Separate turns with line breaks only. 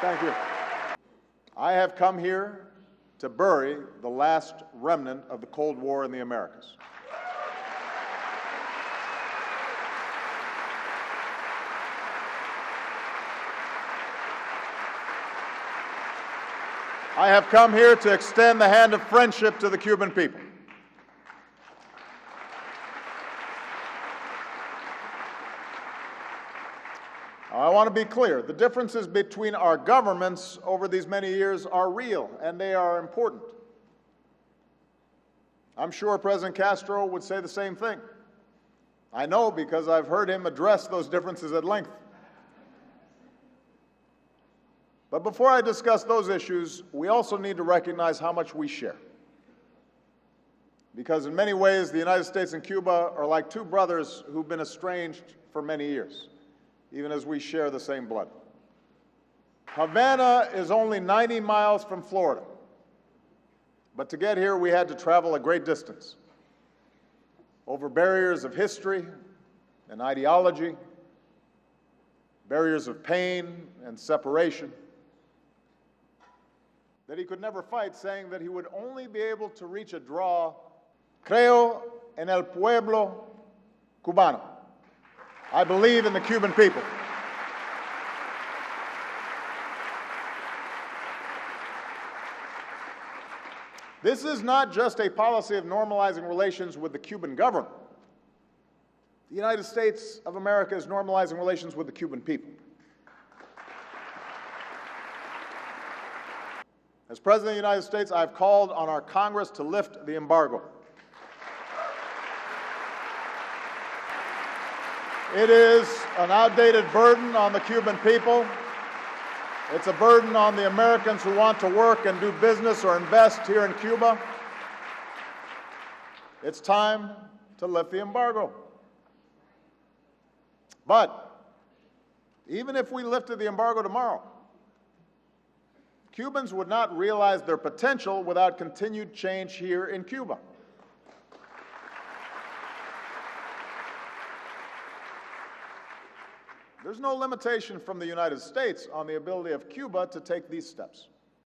Thank you. I have come here to bury the last remnant of the Cold War in the Americas. I have come here to extend the hand of friendship to the Cuban people. I want to be clear. The differences between our governments over these many years are real, and they are important. I'm sure President Castro would say the same thing. I know because I've heard him address those differences at length. But before I discuss those issues, we also need to recognize how much we share. Because in many ways, the United States and Cuba are like two brothers who've been estranged for many years, even as we share the same blood. Havana is only 90 miles from Florida, but to get here we had to travel a great distance, over barriers of history and ideology, barriers of pain and separation, that he could never fight, saying that he would only be able to reach a draw. Creo en el pueblo cubano. I believe in the Cuban people. This is not just a policy of normalizing relations with the Cuban government. The United States of America is normalizing relations with the Cuban people. As President of the United States, I've called on our Congress to lift the embargo. It is an outdated burden on the Cuban people. It's a burden on the Americans who want to work and do business or invest here in Cuba. It's time to lift the embargo. But even if we lifted the embargo tomorrow, Cubans would not realize their potential without continued change here in Cuba. There's no limitation from the United States on the ability of Cuba to take these steps.